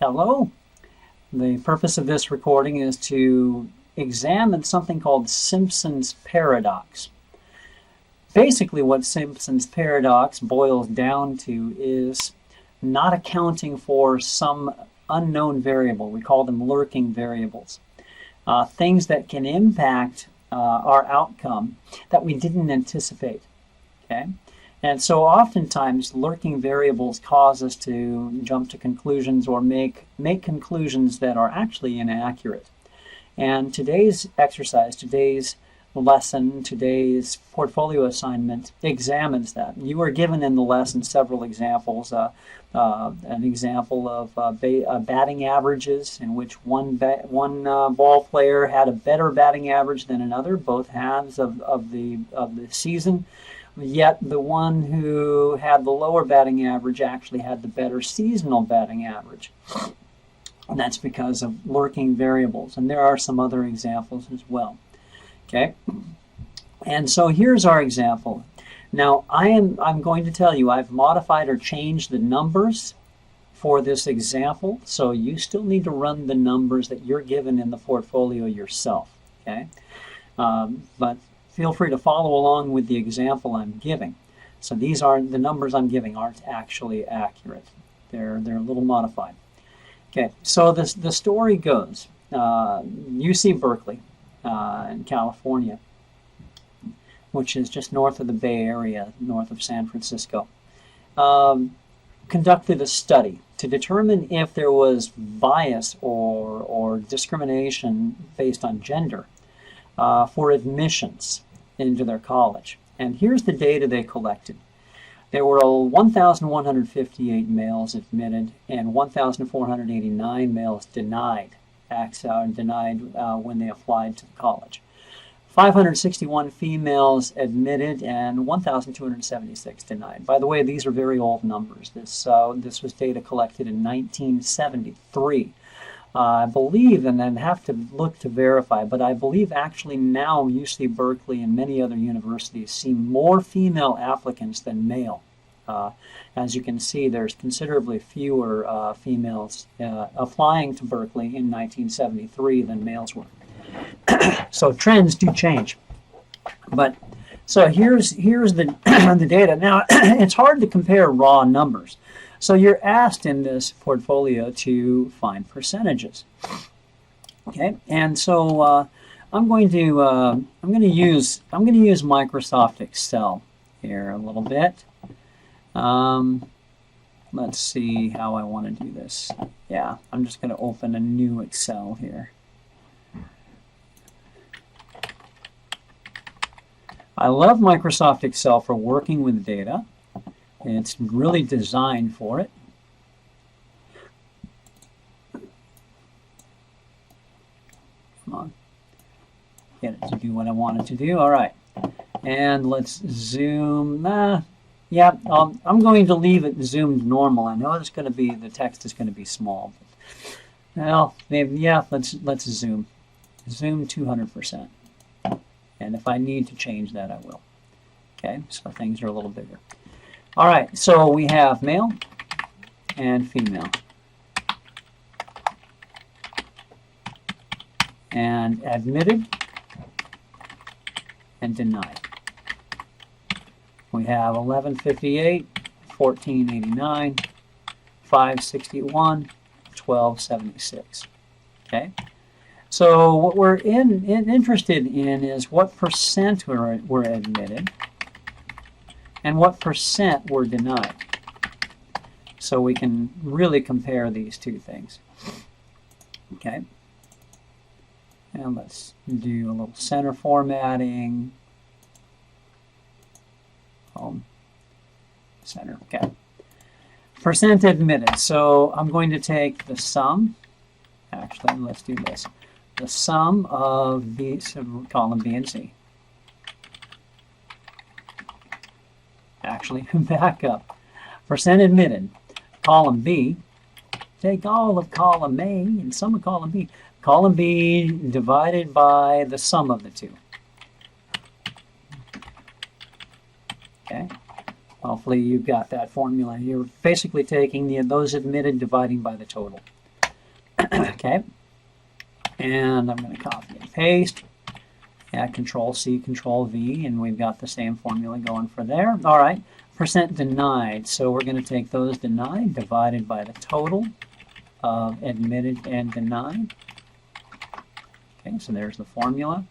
Hello. The purpose of this recording is to examine something called Simpsons Paradox. Basically, what Simpsons Paradox boils down to is not accounting for some unknown variable. We call them lurking variables. Things that can impact our outcome that we didn't anticipate. Okay? And so oftentimes lurking variables cause us to jump to conclusions or make conclusions that are actually inaccurate. And today's exercise, today's lesson, today's portfolio assignment examines that. You were given in the lesson several examples. An example of batting averages in which one ball player had a better batting average than another, both halves of the season. Yet the one who had the lower batting average actually had the better seasonal batting average. And that's because of lurking variables. And there are some other examples as well. Okay? And so here's our example. Now I'm going to tell you I've modified or changed the numbers for this example. So you still need to run the numbers that you're given in the portfolio yourself. Okay? But feel free to follow along with the example I'm giving. So these aren't, the numbers I'm giving aren't actually accurate. They're a little modified. Okay, so the story goes, UC Berkeley in California, which is just north of the Bay Area, north of San Francisco, conducted a study to determine if there was bias or discrimination based on gender for admissions into their college. And here's the data they collected. There were 1,158 males admitted and 1,489 males denied when they applied to the college. 561 females admitted and 1,276 denied. By the way, these are very old numbers. This was data collected in 1973. I believe, and then have to look to verify, but I believe actually now UC Berkeley and many other universities see more female applicants than male. As you can see, there's considerably fewer females applying to Berkeley in 1973 than males were. So trends do change. But so here's the the data. Now it's hard to compare raw numbers. So you're asked in this portfolio to find percentages. Okay, and so I'm going to use Microsoft Excel here a little bit. Let's see how I want to do this. Yeah, I'm just going to open a new Excel here. I love Microsoft Excel for working with data. It's really designed for it. Come on. Get it to do what I want it to do. All right. And let's zoom. Yeah, I'm going to leave it zoomed normal. I know it's going to be, the text is going to be small. But, well, maybe, yeah, let's zoom. Zoom 200%. And if I need to change that, I will. Okay, so things are a little bigger. All right, so we have male and female. And admitted and denied. We have 1158, 1489, 561, 1276. Okay? So what we're interested in is what percent were admitted and what percent were denied. So we can really compare these two things. Okay. And let's do a little center formatting. Center. Okay. Percent admitted. So I'm going to take the sum. Actually, let's do this. The sum of B, so column B and C. Actually, back up. Percent admitted. Column B. Take all of column A and sum of column B. Column B divided by the sum of the two. Okay. Hopefully you've got that formula. You're basically taking those admitted dividing by the total. Okay, and I'm going to copy and paste. Add Control C, Control V, and we've got the same formula going for there. All right, percent denied. So we're going to take those denied divided by the total of admitted and denied. Okay, so there's the formula.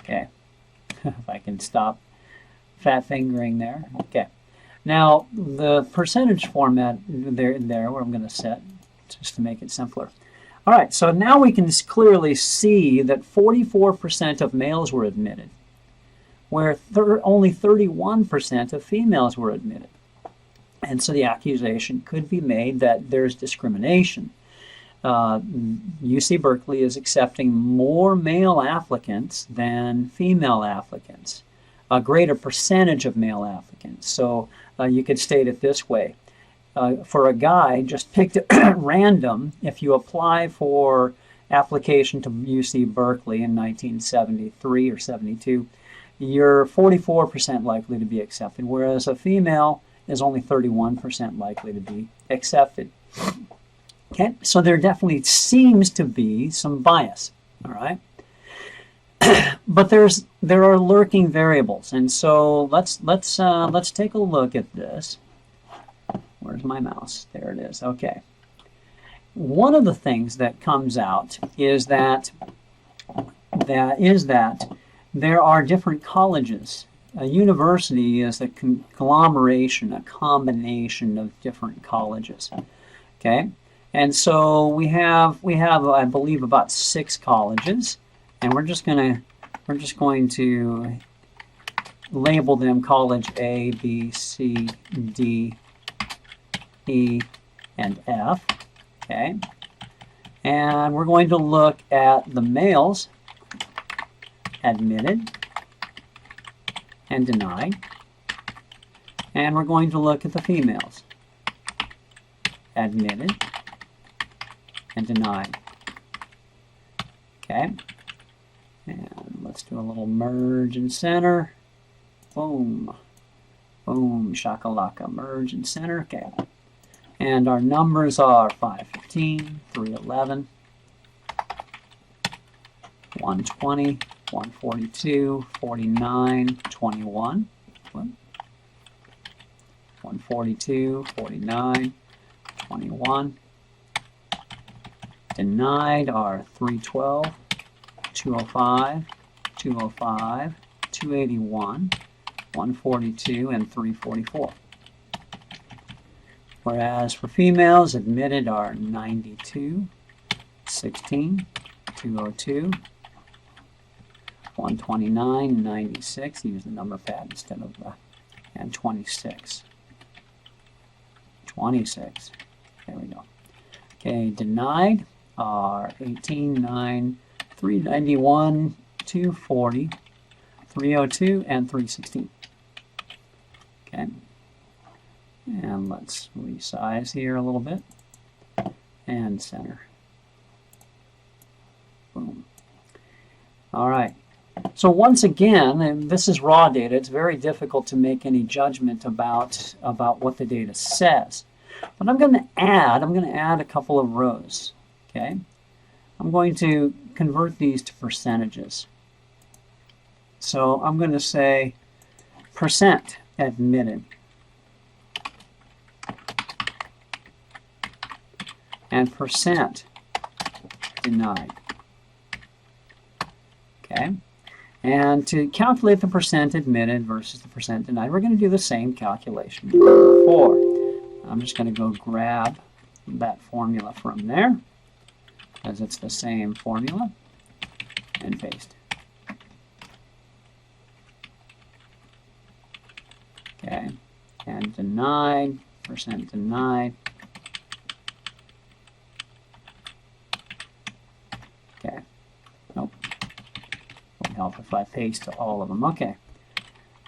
Okay, if I can stop fat fingering there. Okay, now the percentage format there where I'm going to set just to make it simpler. All right, so now we can clearly see that 44% of males were admitted, where only 31% of females were admitted. And so the accusation could be made that there's discrimination. UC Berkeley is accepting more male applicants than female applicants, a greater percentage of male applicants. So you could state it this way. For a guy just picked at random, if you apply for application to UC Berkeley in 1973 or 72, you're 44% likely to be accepted, whereas a female is only 31% likely to be accepted. Okay, so there definitely seems to be some bias, all right? But there are lurking variables, and so let's take a look at this. Where's my mouse? There it is. Okay. One of the things that comes out is that there are different colleges. A university is a conglomeration, a combination of different colleges. Okay, and so we have I believe about 6 colleges, and we're just going to label them college A, B, C, D, E, and F. Okay, and we're going to look at the males admitted and denied, and we're going to look at the females admitted and denied. Okay, and let's do a little merge and center. Boom, boom, shakalaka, merge and center. Okay, and our numbers are 515, 311, 120, 142, 49, 21, 142, 49, 21. Denied are 312, 205, 205, 281, 142, and 344. Whereas for females, admitted are 92, 16, 202, 129, 96, use the number pad instead of and 26. 26. There we go. Okay, denied are 18, 9, 391, 240, 302, and 316. Okay. And let's resize here a little bit and center. Boom. All right. So once again, and this is raw data, it's very difficult to make any judgment about what the data says. But I'm going to add a couple of rows. Okay. I'm going to convert these to percentages. So I'm going to say percent admitted and percent denied. Okay. And to calculate the percent admitted versus the percent denied, we're going to do the same calculation before. I'm just going to go grab that formula from there, as it's the same formula, and paste. Okay, and denied, percent denied. Okay, nope. Won't help if I paste all of them. Okay.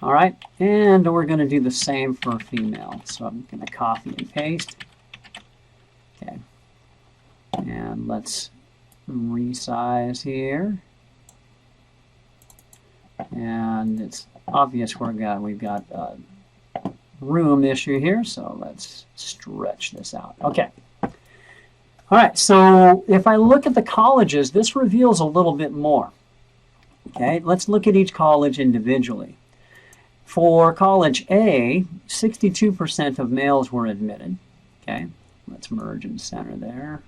All right, and we're going to do the same for female. So I'm going to copy and paste. Okay, and let's resize here. And it's obvious we've got room issue here, so let's stretch this out. Okay. All right, so if I look at the colleges, this reveals a little bit more. Okay, let's look at each college individually. For college A, 62% of males were admitted. Okay, let's merge and center there.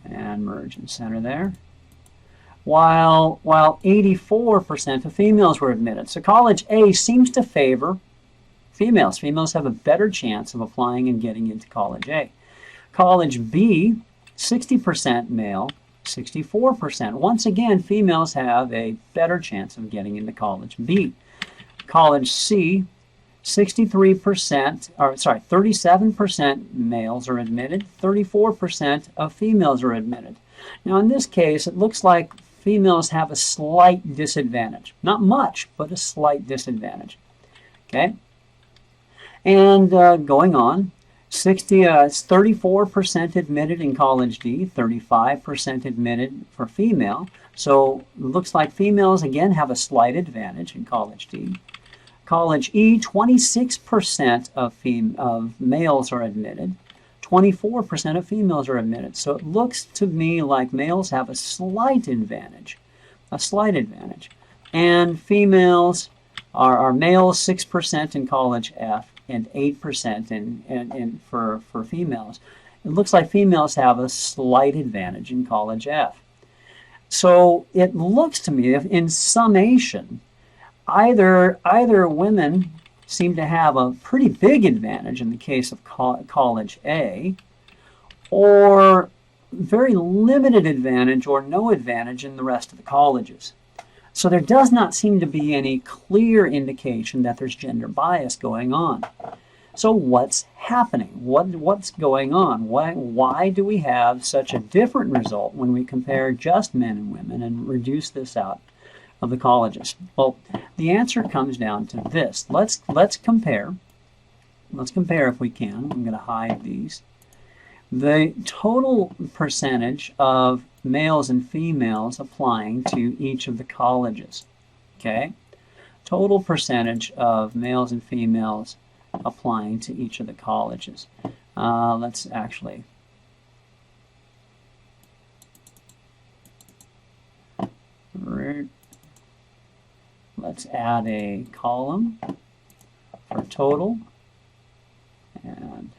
And merge and center there. While 84% of females were admitted. So college A seems to favor females. Females have a better chance of applying and getting into college A. College B, 60% male, 64%. Once again, females have a better chance of getting into college B. College C, 37% males are admitted, 34% of females are admitted. Now in this case, it looks like females have a slight disadvantage. Not much, but a slight disadvantage. Okay? And going on, 34% admitted in college D, 35% admitted for female. So it looks like females again have a slight advantage in college D. College E, 26% of males are admitted, 24% of females are admitted. So it looks to me like males have a slight advantage, And females are males 6% in college F and 8% for females. It looks like females have a slight advantage in college F. So it looks to me, in summation, either women seem to have a pretty big advantage in the case of college A, or very limited advantage or no advantage in the rest of the colleges. So there does not seem to be any clear indication that there's gender bias going on. So what's happening? What's going on? Why do we have such a different result when we compare just men and women and reduce this out of the colleges? Well, the answer comes down to this. Let's compare. Let's compare if we can. I'm going to hide these. The total percentage of males and females applying to each of the colleges. Okay? Total percentage of males and females applying to each of the colleges. Let's actually let's add a column for total and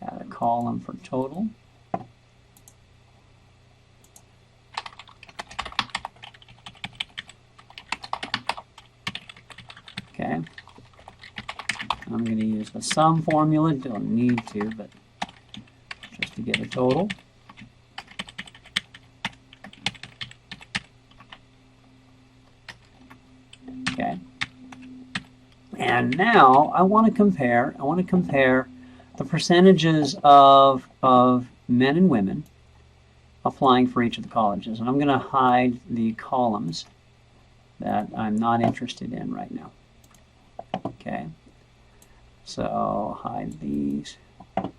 add a column for total. Okay. I'm going to use the sum formula. Don't need to, but just to get a total. Okay. And now I want to compare the percentages of men and women applying for each of the colleges. And I'm going to hide the columns that I'm not interested in right now. Okay. So hide these. All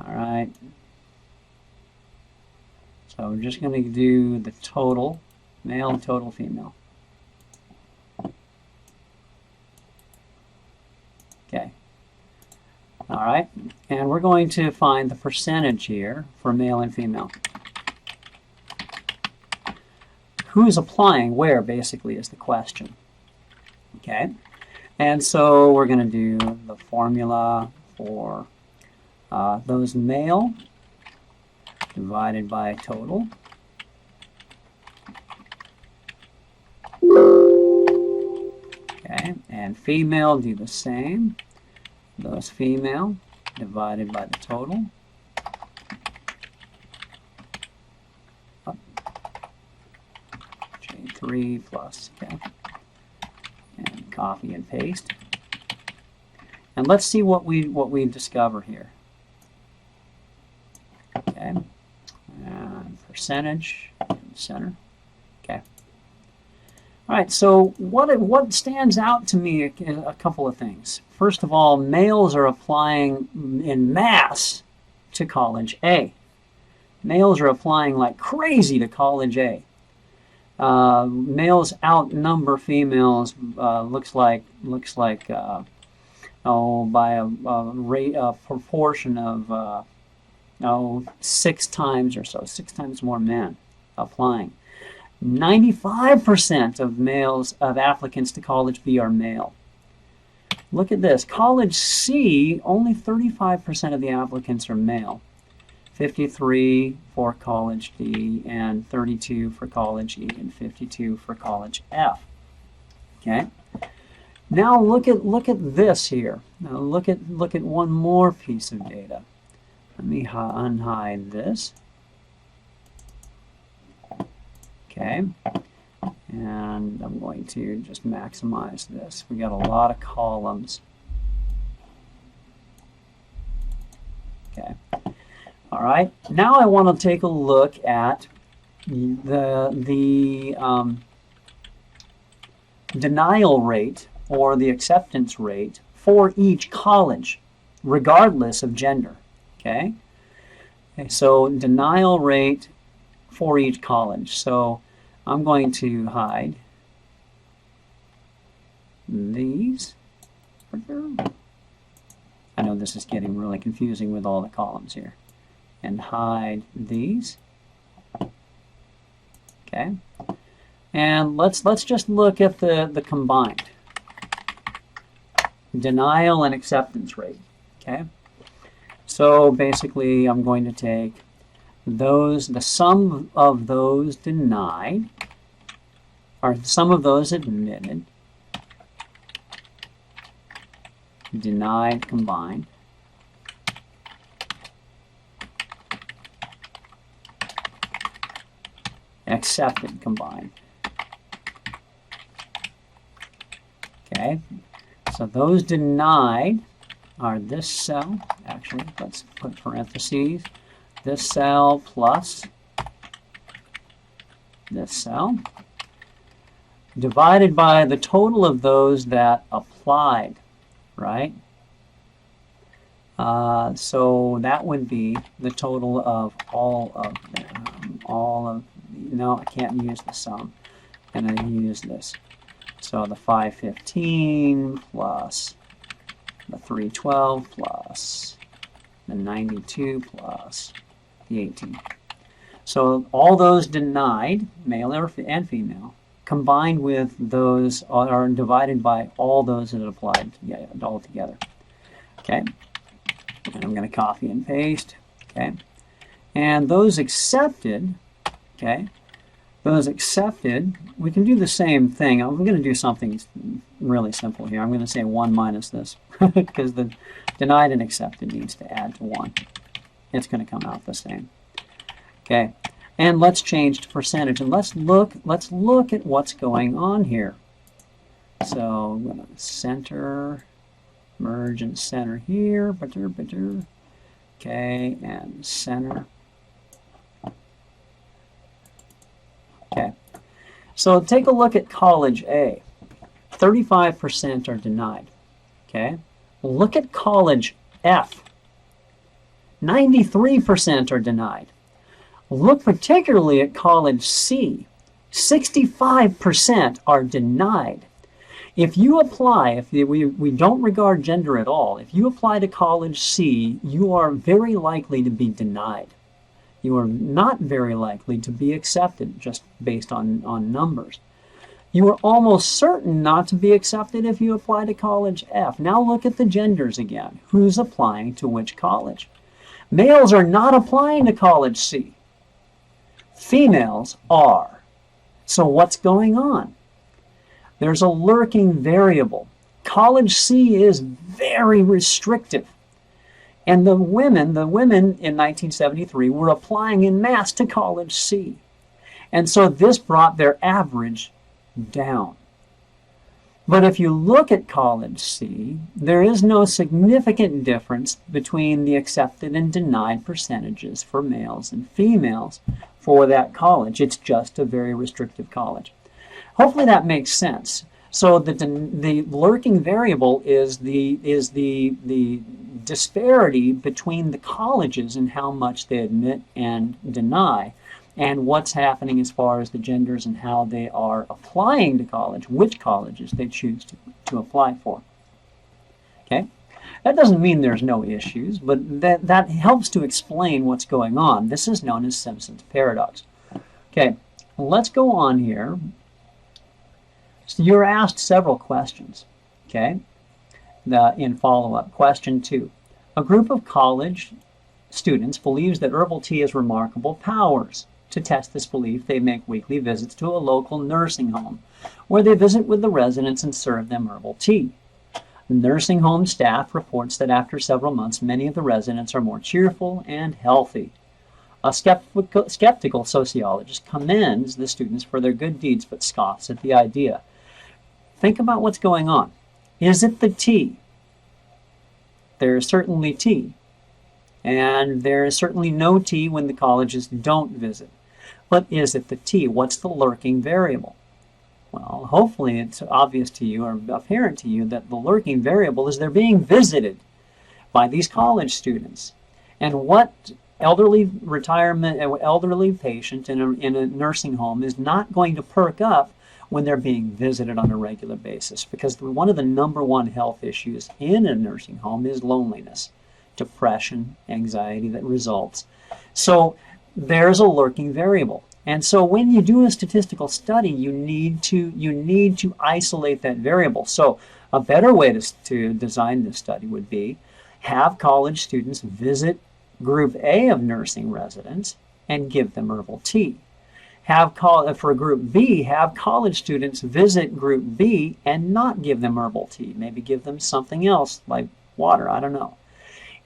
right. So we're just going to do the total male, total female. Okay. All right. And we're going to find the percentage here for male and female. Who's applying where, basically, is the question. Okay. And so we're going to do the formula for those male divided by total. Okay, and female do the same. Those female divided by the total. J3 plus, okay. And copy and paste. And let's see what we discover here. Okay. And percentage in the center. Okay. All right, so what stands out to me a couple of things. First of all, males are applying in mass to college A. Males are applying like crazy to college A. Males outnumber females. Looks like by a proportion of 6 times or so, 6 times more men applying. 95% of applicants to College B are male. Look at this. College C, only 35% of the applicants are male. 53 for College D, and 32 for College E, and 52 for College F. Okay. Now look at this here. Now look at one more piece of data. Let me unhide this. Okay. And I'm going to just maximize this. We got a lot of columns. Okay. All right. Now I want to take a look at the denial rate or the acceptance rate for each college, regardless of gender. Okay. So denial rate for each college. So I'm going to hide these. I know this is getting really confusing with all the columns here. And hide these. Okay. And let's just look at the combined denial and acceptance rate. Okay. So basically I'm going to take the sum of those denied, or the sum of those admitted, denied combined, accepted combined. Okay, so those denied are this cell. Actually, let's put parentheses. This cell plus this cell divided by the total of those that applied, right? So that would be the total of all of them. No, I can't use the sum. And I use this. So the 515 plus the 312 plus the 92 plus the 18. So all those denied, male and female, combined with those are divided by all those that applied all together. Okay. And I'm going to copy and paste. Okay. And those accepted, okay, those accepted, we can do the same thing. I'm going to do something really simple here. I'm going to say 1 minus this because the denied and accepted needs to add to 1. It's going to come out the same. Okay, and let's change to percentage and let's look at what's going on here. So I'm going to center, merge and center here. Okay, and center. Okay, so take a look at College A. 35% are denied. Okay, look at College F. 93% are denied. Look particularly at College C. 65% are denied. If you apply, if we don't regard gender at all, if you apply to College C, you are very likely to be denied. You are not very likely to be accepted just based on numbers. You are almost certain not to be accepted if you apply to College F. Now look at the genders again. Who's applying to which college? Males are not applying to College C. Females are. So what's going on? There's a lurking variable. College C is very restrictive. And the women in 1973 were applying en masse to College C. And so this brought their average down. But if you look at College C, there is no significant difference between the accepted and denied percentages for males and females for that college. It's just a very restrictive college. Hopefully that makes sense. So the lurking variable is the disparity between the colleges and how much they admit and deny. and what's happening as far as the genders and how they are applying to college, which colleges they choose to apply for. Okay? That doesn't mean there's no issues, but that helps to explain what's going on. This is known as Simpsons Paradox. Okay, let's go on here. So you're asked several questions, okay, in follow-up. Question 2. A group of college students believes that herbal tea has remarkable powers. To test this belief, they make weekly visits to a local nursing home, where they visit with the residents and serve them herbal tea. The nursing home staff reports that after several months, many of the residents are more cheerful and healthy. A skeptical sociologist commends the students for their good deeds, but scoffs at the idea. Think about what's going on. Is it the tea? There is certainly tea. And there is certainly no tea when the colleges don't visit. But is it the tea? What's the lurking variable? Well, hopefully it's obvious to you or apparent to you that the lurking variable is they're being visited by these college students. And what elderly patient in a nursing home is not going to perk up when they're being visited on a regular basis, because one of the number one health issues in a nursing home is loneliness, depression, anxiety that results. So there's a lurking variable. And so when you do a statistical study, you need to isolate that variable. So a better way to design this study would be have college students visit Group A of nursing residents and give them herbal tea. For Group B, have college students visit Group B and not give them herbal tea. Maybe give them something else like water, I don't know.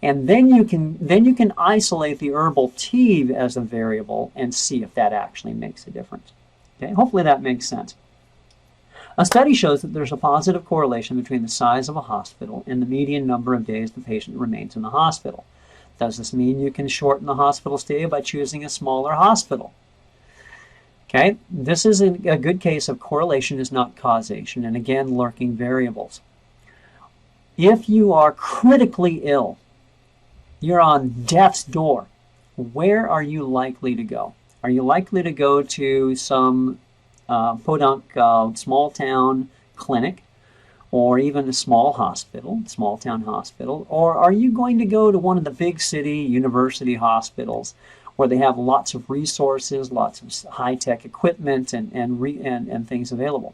And then you can isolate the herbal tea as a variable and see if that actually makes a difference. Okay, hopefully that makes sense. A study shows that there's a positive correlation between the size of a hospital and the median number of days the patient remains in the hospital. Does this mean you can shorten the hospital stay by choosing a smaller hospital? Okay, this is a good case of correlation is not causation, and again, lurking variables. If you are critically ill, you're on death's door, where are you likely to go? Are you likely to go to some podunk small town clinic, or even a small town hospital, or are you going to go to one of the big city university hospitals where they have lots of resources, lots of high-tech equipment and things available?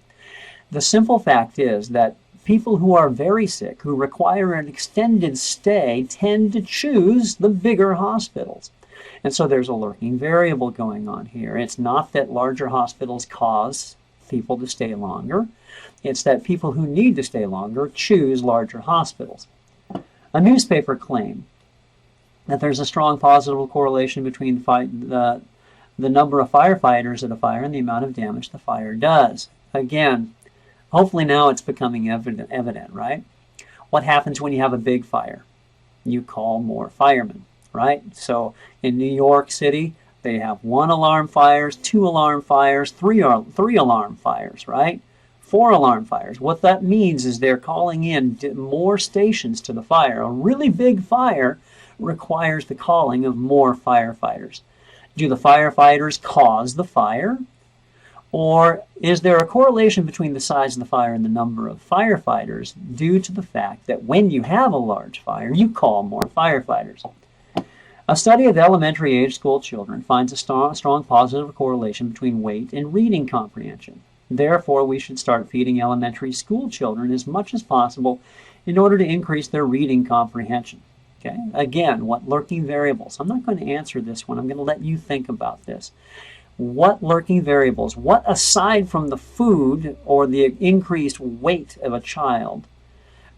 The simple fact is that people who are very sick, who require an extended stay, tend to choose the bigger hospitals. And so there's a lurking variable going on here. It's not that larger hospitals cause people to stay longer. It's that people who need to stay longer choose larger hospitals. A newspaper claimed that there's a strong positive correlation between the number of firefighters at a fire and the amount of damage the fire does. Again, hopefully now it's becoming evident, right? What happens when you have a big fire? You call more firemen, right? So in New York City, they have 1 alarm fires, 2 alarm fires, 3 alarm fires, right? 4 alarm fires. What that means is they're calling in more stations to the fire. A really big fire requires the calling of more firefighters. Do the firefighters cause the fire? Or is there a correlation between the size of the fire and the number of firefighters due to the fact that when you have a large fire, you call more firefighters? A study of elementary age school children finds a strong positive correlation between weight and reading comprehension. Therefore, we should start feeding elementary school children as much as possible in order to increase their reading comprehension. Okay? Again, what lurking variables? I'm not going to answer this one. I'm going to let you think about this. What lurking variables, what aside from the food or the increased weight of a child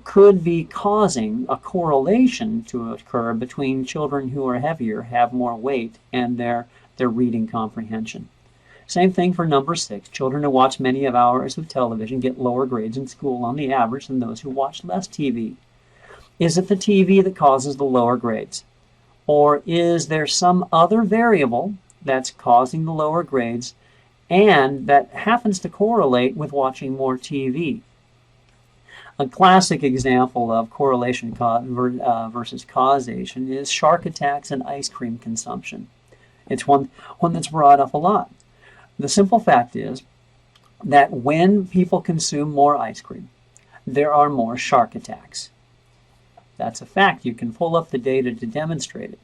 could be causing a correlation to occur between children who are heavier, have more weight, and their reading comprehension? Same thing for number 6. Children who watch many hours of television get lower grades in school on the average than those who watch less TV. Is it the TV that causes the lower grades? Or is there some other variable that's causing the lower grades and that happens to correlate with watching more TV? A classic example of correlation versus causation is shark attacks and ice cream consumption. It's one that's brought up a lot. The simple fact is that when people consume more ice cream, there are more shark attacks. That's a fact. You can pull up the data to demonstrate it.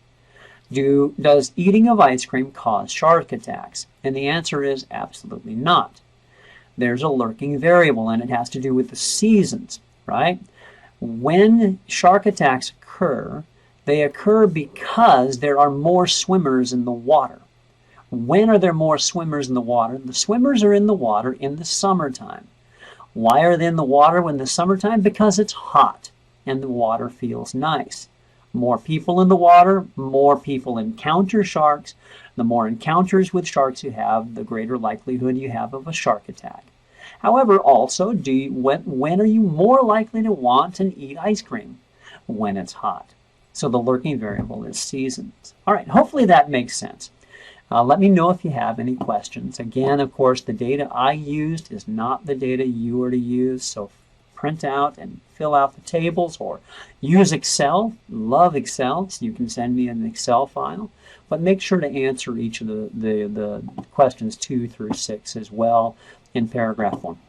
Does eating of ice cream cause shark attacks? And the answer is absolutely not. There's a lurking variable, and it has to do with the seasons, right? When shark attacks occur, they occur because there are more swimmers in the water. When are there more swimmers in the water? The swimmers are in the water in the summertime. Why are they in the water in the summertime? Because it's hot and the water feels nice. More people in the water, more people encounter sharks. The more encounters with sharks you have, the greater likelihood you have of a shark attack. However, also, when are you more likely to want and eat ice cream? When it's hot. So the lurking variable is seasons. All right, hopefully that makes sense. Let me know if you have any questions. Again, of course, the data I used is not the data you are to use, so print out and fill out the tables or use Excel. Love Excel, so you can send me an Excel file. But make sure to answer each of the questions 2 through 6 as well in paragraph form.